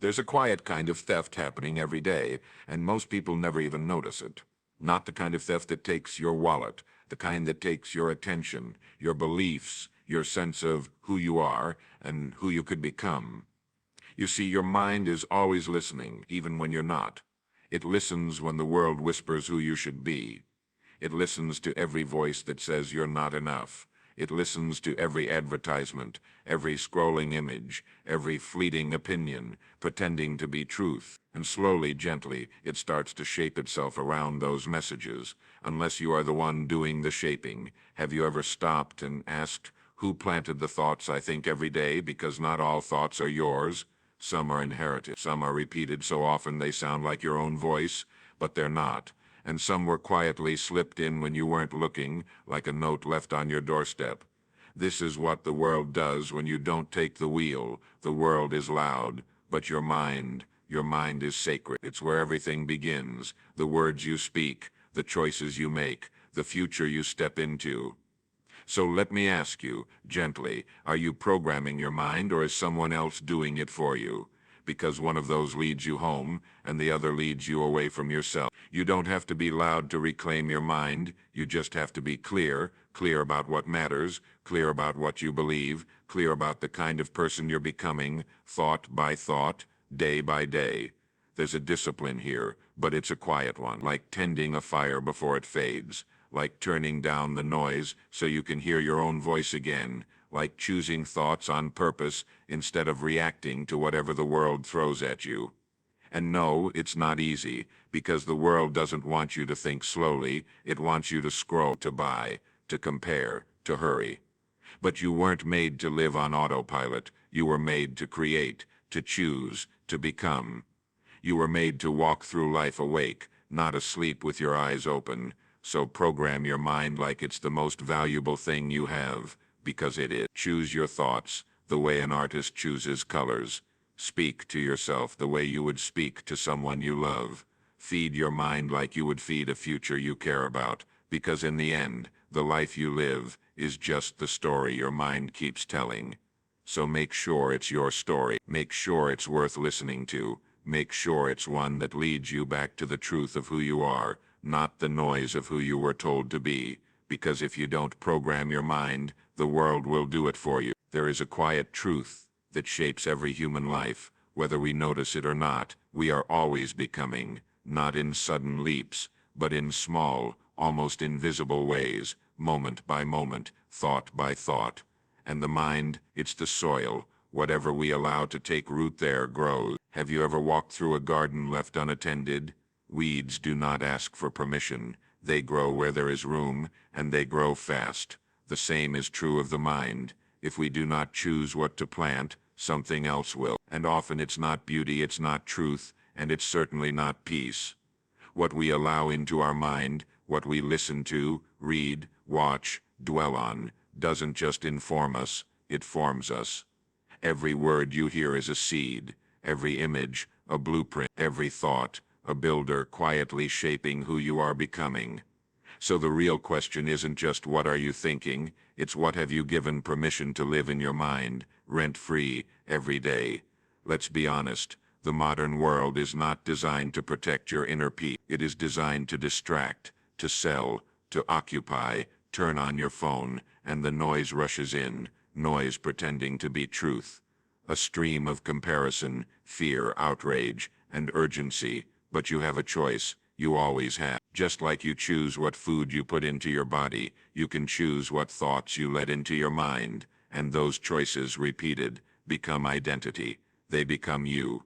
There's a quiet kind of theft happening every day, and most people never even notice it. Not the kind of theft that takes your wallet, the kind that takes your attention, your beliefs, your sense of who you are and who you could become. You see, your mind is always listening, even when you're not. It listens when the world whispers who you should be. It listens to every voice that says you're not enough. It listens to every advertisement, every scrolling image, every fleeting opinion, pretending to be truth. And slowly, gently, it starts to shape itself around those messages, unless you are the one doing the shaping. Have you ever stopped and asked, who planted the thoughts I think every day? Because not all thoughts are yours. Some are inherited. Some are repeated so often they sound like your own voice, but they're not. And some were quietly slipped in when you weren't looking, like a note left on your doorstep. This is what the world does when you don't take the wheel. The world is loud, but your mind is sacred. It's where everything begins. The words you speak, the choices you make, the future you step into. So let me ask you, gently, are you programming your mind or is someone else doing it for you? Because one of those leads you home and the other leads you away from yourself. You don't have to be loud to reclaim your mind. You just have to be clear about what matters, clear about what you believe, clear about the kind of person you're becoming, thought by thought, day by day. There's a discipline here, but it's a quiet one, like tending a fire before it fades, like turning down the noise so you can hear your own voice again, like choosing thoughts on purpose instead of reacting to whatever the world throws at you. And no, it's not easy, because the world doesn't want you to think slowly. It wants you to scroll, to buy, to compare, to hurry. But you weren't made to live on autopilot. You were made to create, to choose, to become. You were made to walk through life awake, not asleep with your eyes open. So program your mind like it's the most valuable thing you have, because it is. Choose your thoughts the way an artist chooses colors. Speak to yourself the way you would speak to someone you love. Feed your mind like you would feed a future you care about, because in the end, the life you live is just the story your mind keeps telling. So make sure it's your story. Make sure it's worth listening to. Make sure it's one that leads you back to the truth of who you are, not the noise of who you were told to be. Because if you don't program your mind, the world will do it for you. There is a quiet truth that shapes every human life. Whether we notice it or not, we are always becoming, not in sudden leaps, but in small, almost invisible ways, moment by moment, thought by thought. And the mind, it's the soil. Whatever we allow to take root there grows. Have you ever walked through a garden left unattended? Weeds do not ask for permission. They grow where there is room, and they grow fast. The same is true of the mind. If we do not choose what to plant, something else will. And often it's not beauty, it's not truth, and it's certainly not peace. What we allow into our mind, what we listen to, read, watch, dwell on, doesn't just inform us, it forms us. Every word you hear is a seed, every image, a blueprint, every thought, a builder quietly shaping who you are becoming. So the real question isn't just what are you thinking, it's what have you given permission to live in your mind, rent-free, every day. Let's be honest, the modern world is not designed to protect your inner peace. It is designed to distract, to sell, to occupy. Turn on your phone, and the noise rushes in, noise pretending to be truth. A stream of comparison, fear, outrage, and urgency. But you have a choice. You always have. Just like you choose what food you put into your body, you can choose what thoughts you let into your mind. And those choices, repeated, become identity. They become you.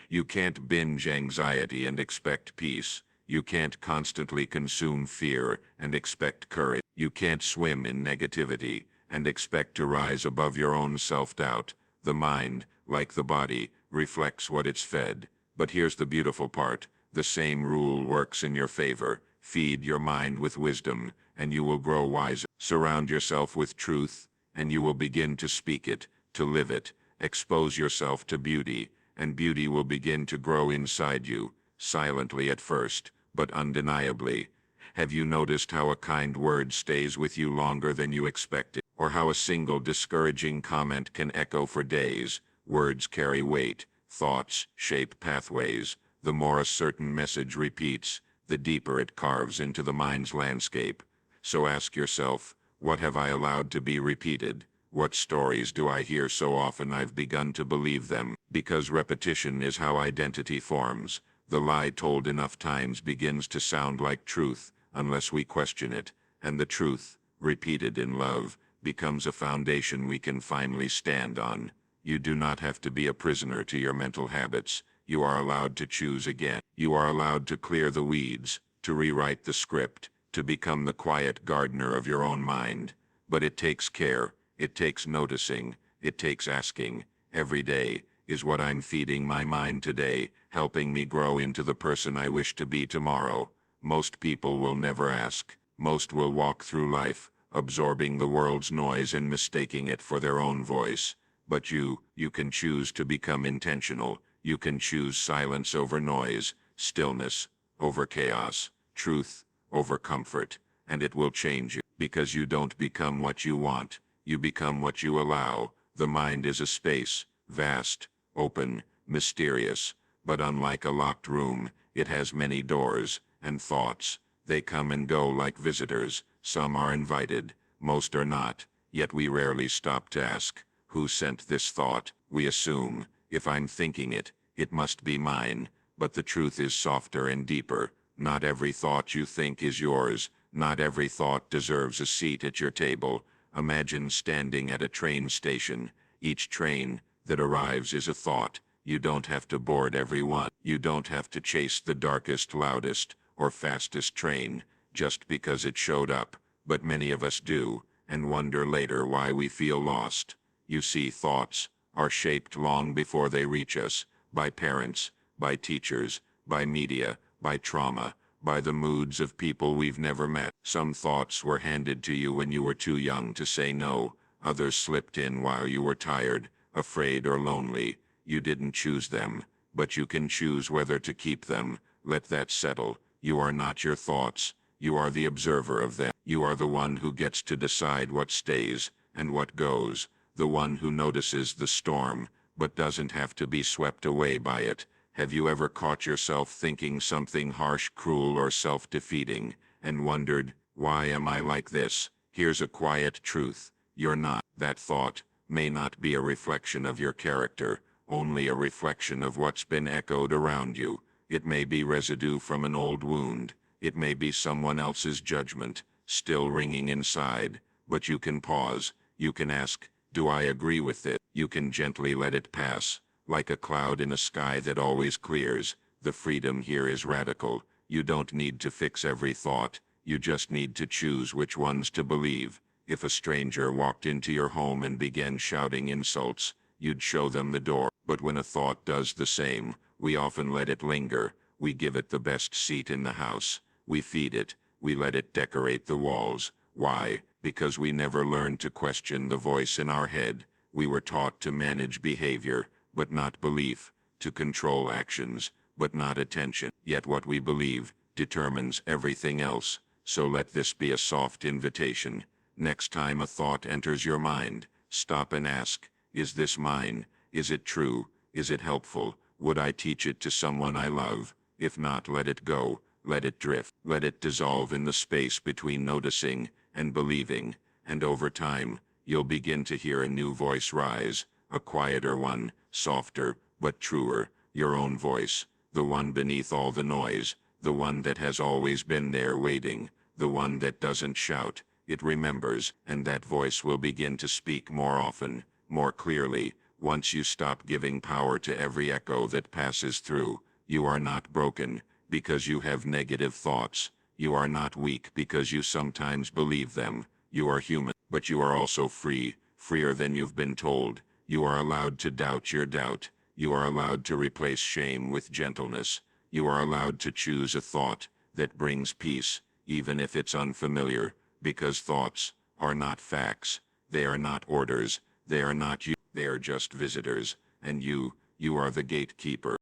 You can't binge anxiety and expect peace. You can't constantly consume fear and expect courage. You can't swim in negativity and expect to rise above your own self-doubt. The mind, like the body, reflects what it's fed. But here's the beautiful part. The same rule works in your favor. Feed your mind with wisdom, and you will grow wiser. Surround yourself with truth, and you will begin to speak it, to live it. Expose yourself to beauty, and beauty will begin to grow inside you, silently at first, but undeniably. Have you noticed how a kind word stays with you longer than you expected? Or how a single discouraging comment can echo for days? Words carry weight. Thoughts shape pathways. The more a certain message repeats, the deeper it carves into the mind's landscape. So ask yourself, what have I allowed to be repeated? What stories do I hear so often I've begun to believe them? Because repetition is how identity forms. The lie told enough times begins to sound like truth, unless we question it, and the truth, repeated in love, becomes a foundation we can finally stand on. You do not have to be a prisoner to your mental habits. You are allowed to choose again. You are allowed to clear the weeds, to rewrite the script, to become the quiet gardener of your own mind. But it takes care, it takes noticing, it takes asking. Every day, is what I'm feeding my mind today, helping me grow into the person I wish to be tomorrow? Most people will never ask. Most will walk through life, absorbing the world's noise and mistaking it for their own voice. But you can choose to become intentional. You can choose silence over noise, stillness over chaos, truth over comfort, and it will change you, because you don't become what you want, you become what you allow. The mind is a space, vast, open, mysterious, but unlike a locked room, it has many doors, and thoughts. They come and go like visitors. Some are invited, most are not, yet we rarely stop to ask, who sent this thought? We assume, if I'm thinking it, it must be mine, but the truth is softer and deeper. Not every thought you think is yours. Not every thought deserves a seat at your table. Imagine standing at a train station. Each train that arrives is a thought. You don't have to board every one. You don't have to chase the darkest, loudest, or fastest train, just because it showed up. But many of us do, and wonder later why we feel lost. You see, thoughts are shaped long before they reach us, by parents, by teachers, by media, by trauma, by the moods of people we've never met. Some thoughts were handed to you when you were too young to say no. Others slipped in while you were tired, afraid, or lonely. You didn't choose them, but you can choose whether to keep them. Let that settle. You are not your thoughts. You are the observer of them. You are the one who gets to decide what stays and what goes. The one who notices the storm, but doesn't have to be swept away by it. Have you ever caught yourself thinking something harsh, cruel, or self-defeating, and wondered, why am I like this? Here's a quiet truth. You're not. That thought may not be a reflection of your character, only a reflection of what's been echoed around you. It may be residue from an old wound. It may be someone else's judgment, still ringing inside. But you can pause. You can ask, do I agree with it? You can gently let it pass, like a cloud in a sky that always clears. The freedom here is radical. You don't need to fix every thought. You just need to choose which ones to believe. If a stranger walked into your home and began shouting insults, you'd show them the door. But when a thought does the same, we often let it linger. We give it the best seat in the house. We feed it. We let it decorate the walls. Why? Because we never learned to question the voice in our head. We were taught to manage behavior, but not belief, to control actions, but not attention. Yet what we believe determines everything else. So let this be a soft invitation. Next time a thought enters your mind, stop and ask, is this mine? Is it true? Is it helpful? Would I teach it to someone I love? If not, let it go. Let it drift. Let it dissolve in the space between noticing and believing. And over time, you'll begin to hear a new voice rise, a quieter one, softer, but truer, your own voice, the one beneath all the noise, the one that has always been there waiting, the one that doesn't shout, it remembers, and that voice will begin to speak more often, more clearly. Once you stop giving power to every echo that passes through, you are not broken because you have negative thoughts. You are not weak because you sometimes believe them. You are human, but you are also free, freer than you've been told. You are allowed to doubt your doubt. You are allowed to replace shame with gentleness. You are allowed to choose a thought that brings peace, even if it's unfamiliar, because thoughts are not facts. They are not orders. They are not you. They are just visitors, and you are the gatekeeper.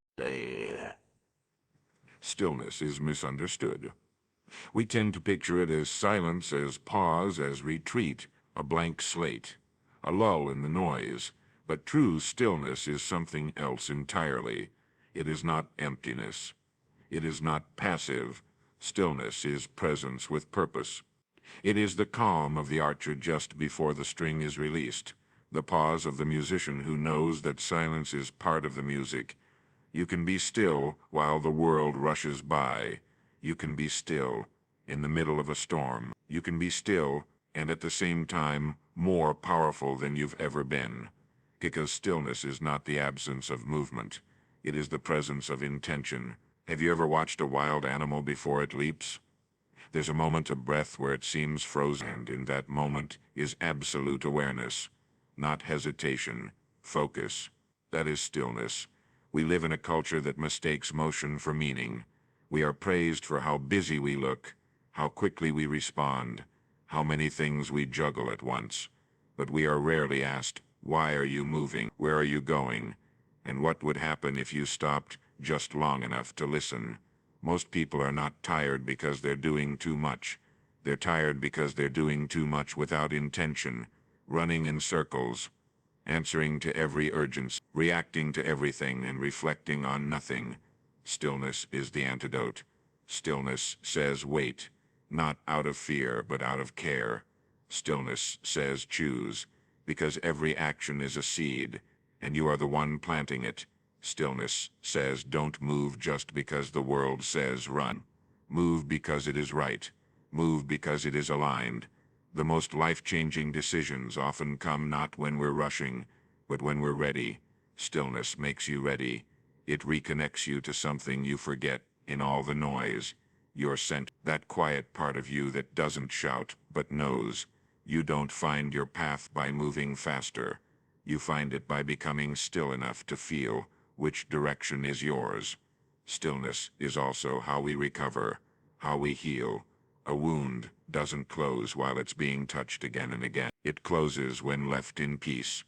Stillness is misunderstood. We tend to picture it as silence, as pause, as retreat, a blank slate, a lull in the noise. But true stillness is something else entirely. It is not emptiness. It is not passive. Stillness is presence with purpose. It is the calm of the archer just before the string is released, the pause of the musician who knows that silence is part of the music. You can be still while the world rushes by. You can be still in the middle of a storm. You can be still and at the same time more powerful than you've ever been. Because stillness is not the absence of movement. It is the presence of intention. Have you ever watched a wild animal before it leaps? There's a moment of breath where it seems frozen, and in that moment is absolute awareness, not hesitation, focus. That is stillness. We live in a culture that mistakes motion for meaning. We are praised for how busy we look, how quickly we respond, how many things we juggle at once. But we are rarely asked, why are you moving? Where are you going? And what would happen if you stopped just long enough to listen? Most people are not tired because they're doing too much. They're tired because they're doing too much without intention, running in circles, answering to every urgency, reacting to everything and reflecting on nothing. Stillness is the antidote. Stillness says wait, not out of fear but out of care. Stillness says choose, because every action is a seed, and you are the one planting it. Stillness says don't move just because the world says run. Move because it is right. Move because it is aligned. The most life-changing decisions often come not when we're rushing, but when we're ready. Stillness makes you ready. It reconnects you to something you forget in all the noise. Your scent, that quiet part of you that doesn't shout, but knows. You don't find your path by moving faster. You find it by becoming still enough to feel which direction is yours. Stillness is also how we recover, how we heal. A wound doesn't close while it's being touched again and again. It closes when left in peace.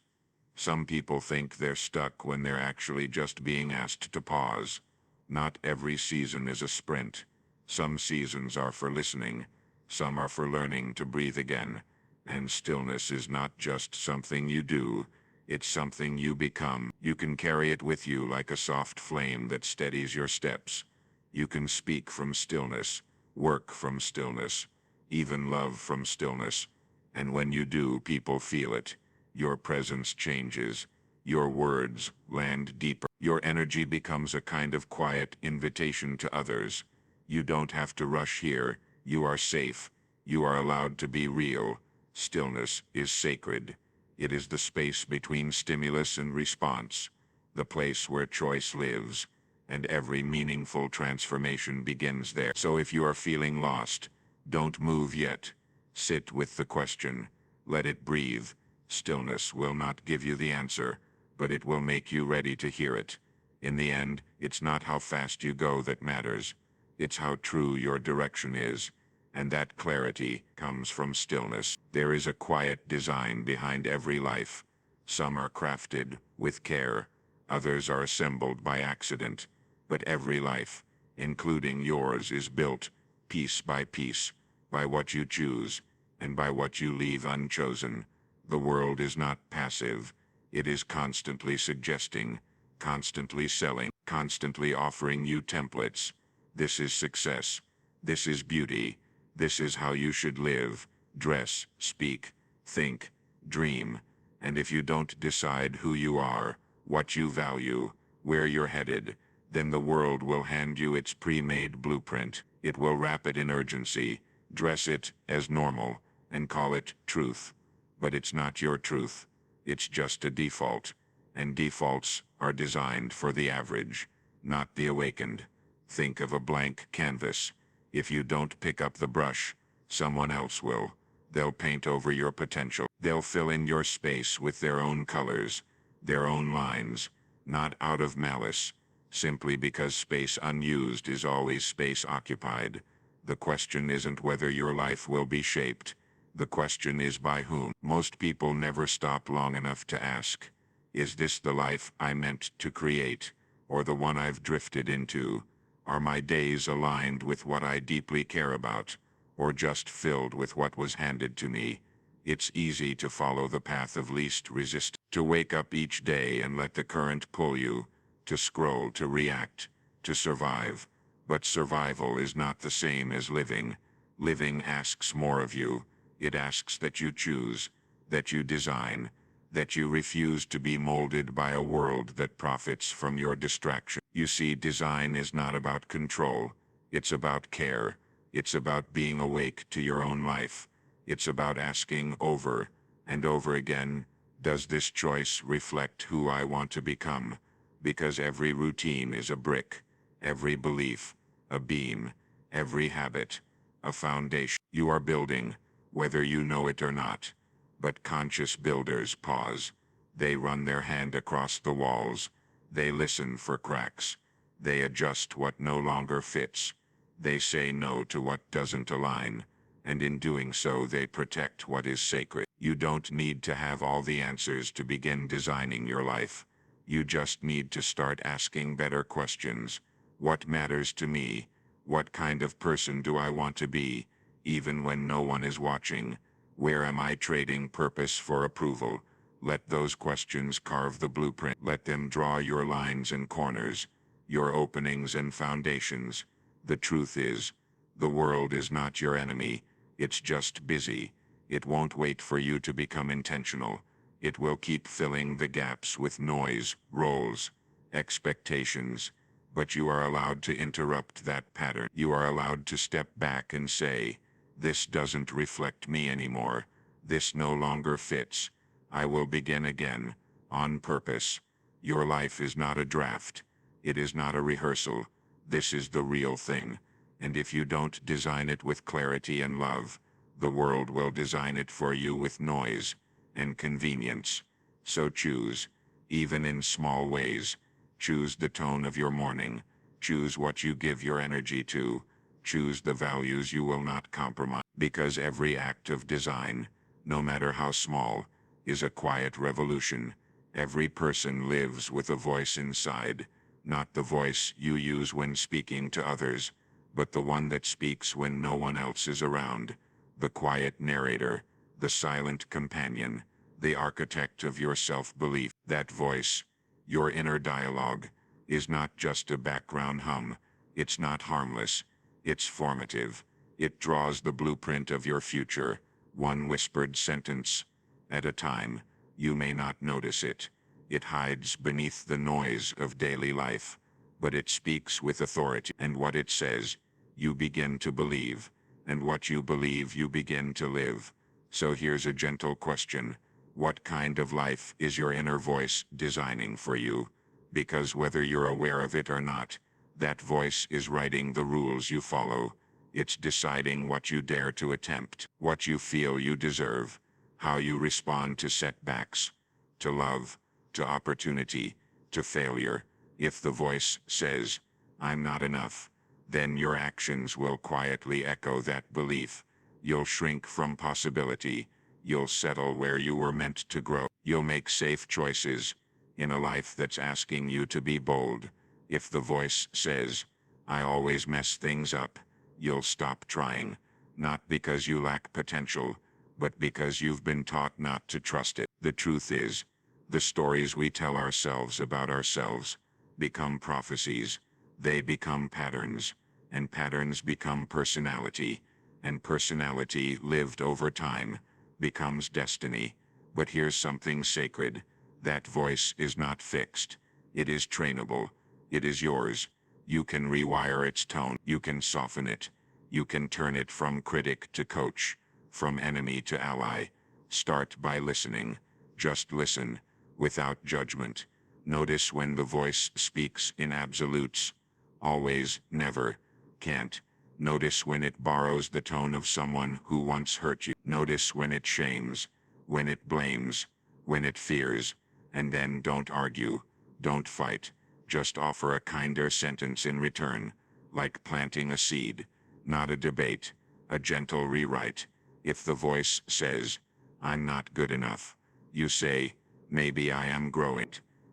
Some people think they're stuck when they're actually just being asked to pause. Not every season is a sprint. Some seasons are for listening. Some are for learning to breathe again. And stillness is not just something you do. It's something you become. You can carry it with you like a soft flame that steadies your steps. You can speak from stillness, work from stillness, even love from stillness. And when you do, people feel it. Your presence changes. Your words land deeper. Your energy becomes a kind of quiet invitation to others. You don't have to rush here. You are safe. You are allowed to be real. Stillness is sacred. It is the space between stimulus and response, the place where choice lives, and every meaningful transformation begins there. So if you are feeling lost, don't move yet. Sit with the question. Let it breathe. Stillness will not give you the answer, but it will make you ready to hear it. In the end, it's not how fast you go that matters. It's how true your direction is. And that clarity comes from stillness. There is a quiet design behind every life. Some are crafted with care, others are assembled by accident. But every life, including yours, is built, piece by piece, by what you choose, and by what you leave unchosen. The world is not passive. It is constantly suggesting, constantly selling, constantly offering you templates. This is success. This is beauty. This is how you should live, dress, speak, think, dream. And if you don't decide who you are, what you value, where you're headed, then the world will hand you its pre-made blueprint. It will wrap it in urgency, dress it as normal, and call it truth. But it's not your truth. It's just a default. And defaults are designed for the average, not the awakened. Think of a blank canvas. If you don't pick up the brush, someone else will. They'll paint over your potential. They'll fill in your space with their own colors, their own lines, not out of malice, simply because space unused is always space occupied. The question isn't whether your life will be shaped. The question is by whom. Most people never stop long enough to ask, is this the life I meant to create, or the one I've drifted into? Are my days aligned with what I deeply care about, or just filled with what was handed to me? It's easy to follow the path of least resistance, to wake up each day and let the current pull you, to scroll, to react, to survive. But survival is not the same as living. Living asks more of you. It asks that you choose, that you design, that you refuse to be molded by a world that profits from your distraction. You see, design is not about control. It's about care. It's about being awake to your own life. It's about asking over and over again, does this choice reflect who I want to become? Because every routine is a brick, every belief, a beam, every habit, a foundation you are building, whether you know it or not. But conscious builders pause. They run their hand across the walls. They listen for cracks. They adjust what no longer fits. They say no to what doesn't align. And in doing so they protect what is sacred. You don't need to have all the answers to begin designing your life. You just need to start asking better questions. What matters to me? What kind of person do I want to be, even when no one is watching? Where am I trading purpose for approval? Let those questions carve the blueprint. Let them draw your lines and corners, your openings and foundations. The truth is, the world is not your enemy. It's just busy. It won't wait for you to become intentional. It will keep filling the gaps with noise, roles, expectations. But you are allowed to interrupt that pattern. You are allowed to step back and say, this doesn't reflect me anymore. This no longer fits. I will begin again, on purpose. Your life is not a draft. It is not a rehearsal. This is the real thing. And if you don't design it with clarity and love, the world will design it for you with noise and convenience. So choose, even in small ways. Choose the tone of your morning. Choose what you give your energy to. Choose the values you will not compromise. Because every act of design, no matter how small, is a quiet revolution. Every person lives with a voice inside, not the voice you use when speaking to others, but the one that speaks when no one else is around. The quiet narrator, the silent companion, the architect of your self-belief. That voice, your inner dialogue, is not just a background hum. It's not harmless. It's formative. It draws the blueprint of your future, one whispered sentence at a time. You may not notice it. It hides beneath the noise of daily life, but it speaks with authority. And what it says, you begin to believe. And what you believe, you begin to live. So here's a gentle question. What kind of life is your inner voice designing for you? Because whether you're aware of it or not, that voice is writing the rules you follow. It's deciding what you dare to attempt, what you feel you deserve, how you respond to setbacks, to love, to opportunity, to failure. If the voice says, I'm not enough, then your actions will quietly echo that belief. You'll shrink from possibility. You'll settle where you were meant to grow. You'll make safe choices in a life that's asking you to be bold. If the voice says, I always mess things up, you'll stop trying, not because you lack potential, but because you've been taught not to trust it. The truth is, the stories we tell ourselves about ourselves become prophecies. They become patterns, and patterns become personality, and personality lived over time becomes destiny. But here's something sacred. That voice is not fixed. It is trainable. It is yours. You can rewire its tone. You can soften it. You can turn it from critic to coach, from enemy to ally. Start by listening. Just listen, without judgment. Notice when the voice speaks in absolutes. Always, never, can't. Notice when it borrows the tone of someone who once hurt you. Notice when it shames, when it blames, when it fears. And then don't argue, don't fight. Just offer a kinder sentence in return, like planting a seed, not a debate, a gentle rewrite. If the voice says, I'm not good enough, you say, maybe I am growing.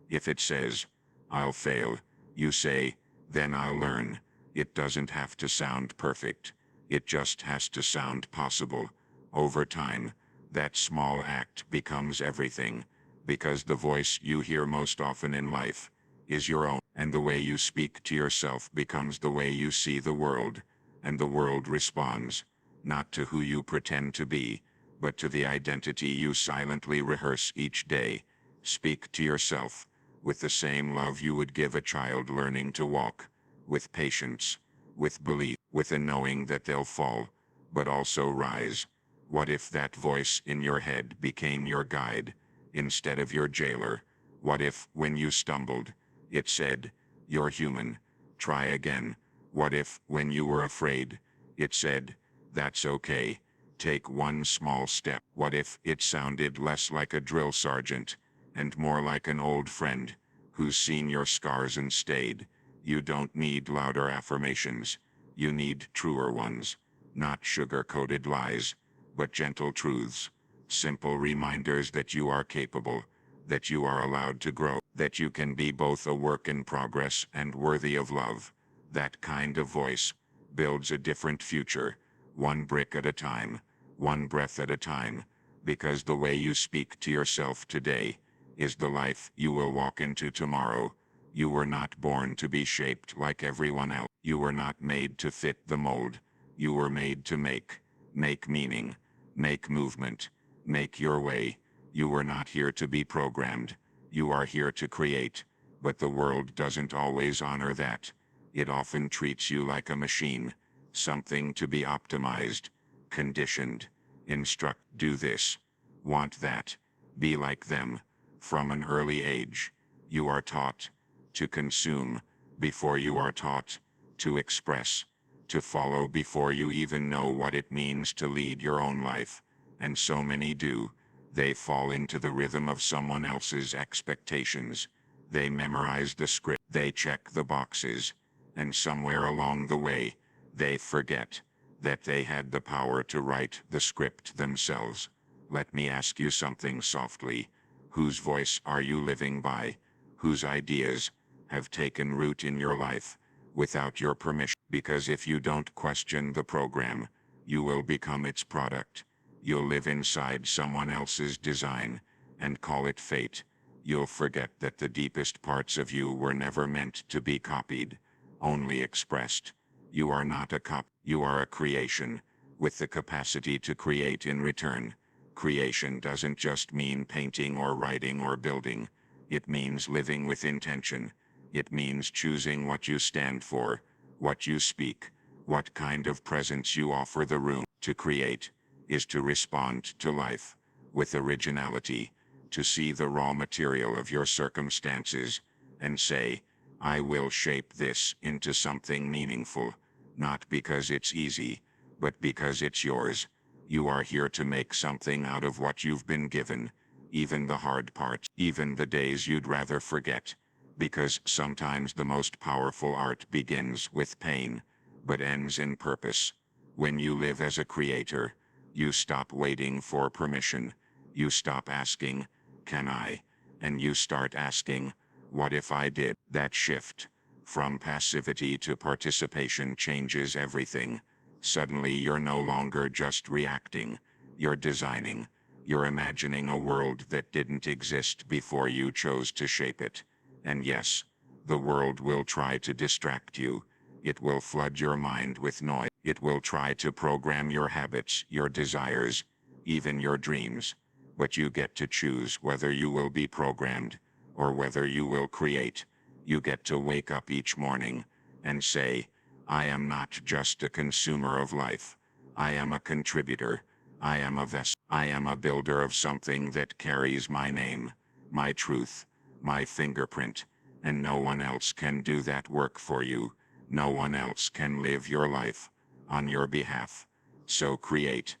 If it says, I'll fail, you say, then I'll learn. It doesn't have to sound perfect. It just has to sound possible. Over time, That small act becomes everything, because the voice you hear most often in life is your own, and the way you speak to yourself becomes the way you see the world, and the world responds, not to who you pretend to be, but to the identity you silently rehearse each day. Speak to yourself with the same love you would give a child learning to walk, with patience, with belief, with a knowing that they'll fall, but also rise. What if that voice in your head became your guide, instead of your jailer? What if, when you stumbled, it said, "You're human, try again"? What if, when you were afraid, it said, "That's okay, take one small step"? What if it sounded less like a drill sergeant, and more like an old friend, who's seen your scars and stayed? You don't need louder affirmations, you need truer ones. Not sugar-coated lies, but gentle truths. Simple reminders that you are capable, that you are allowed to grow, that you can be both a work in progress and worthy of love. That kind of voice builds a different future, one brick at a time, one breath at a time, because the way you speak to yourself today is the life you will walk into tomorrow. You were not born to be shaped like everyone else. You were not made to fit the mold. You were made to make meaning, make movement, make your way. You were not here to be programmed. You are here to create, but the world doesn't always honor that. It often treats you like a machine, something to be optimized, conditioned, instruct, do this, want that, be like them. From an early age, you are taught to consume before you are taught to express, to follow before you even know what it means to lead your own life. And so many do. They fall into the rhythm of someone else's expectations. They memorize the script, they check the boxes, and somewhere along the way, they forget that they had the power to write the script themselves. Let me ask you something softly. Whose voice are you living by? Whose ideas have taken root in your life without your permission? Because if you don't question the program, you will become its product. You'll live inside someone else's design and call it fate. You'll forget that the deepest parts of you were never meant to be copied, only expressed. You are not a copy. You are a creation, with the capacity to create in return. Creation doesn't just mean painting or writing or building. It means living with intention. It means choosing what you stand for, what you speak, what kind of presence you offer the room. To create is to respond to life with originality, to see the raw material of your circumstances and say, "I will shape this into something meaningful," not because it's easy, but because it's yours. You are here to make something out of what you've been given, even the hard parts, even the days you'd rather forget, because sometimes the most powerful art begins with pain, but ends in purpose. When you live as a creator, you stop waiting for permission. You stop asking, "Can I?" And you start asking, "What if I did?" That shift from passivity to participation changes everything. Suddenly you're no longer just reacting. You're designing. You're imagining a world that didn't exist before you chose to shape it. And yes, the world will try to distract you. It will flood your mind with noise. It will try to program your habits, your desires, even your dreams. But you get to choose whether you will be programmed or whether you will create. You get to wake up each morning and say, "I am not just a consumer of life. I am a contributor. I am a vessel. I am a builder of something that carries my name, my truth, my fingerprint, and no one else can do that work for you. No one else can live your life on your behalf." So create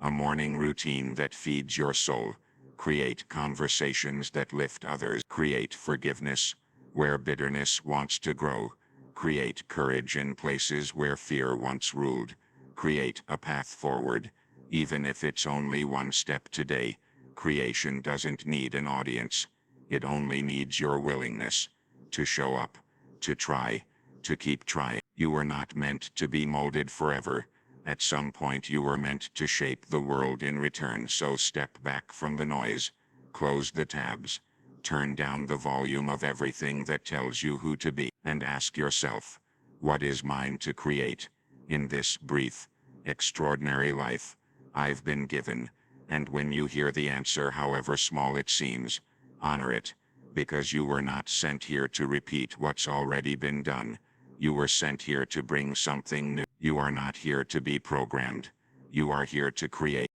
a morning routine that feeds your soul. Create conversations that lift others. Create forgiveness where bitterness wants to grow. Create courage in places where fear once ruled. Create a path forward, even if it's only one step today. Creation doesn't need an audience. It only needs your willingness to show up, to try, to keep trying. You were not meant to be molded forever. At some point you were meant to shape the world in return, so step back from the noise. Close the tabs. Turn down the volume of everything that tells you who to be, and ask yourself, what is mine to create in this brief, extraordinary life I've been given? And when you hear the answer, however small it seems, honor it, because you were not sent here to repeat what's already been done. You were sent here to bring something new. You are not here to be programmed. You are here to create.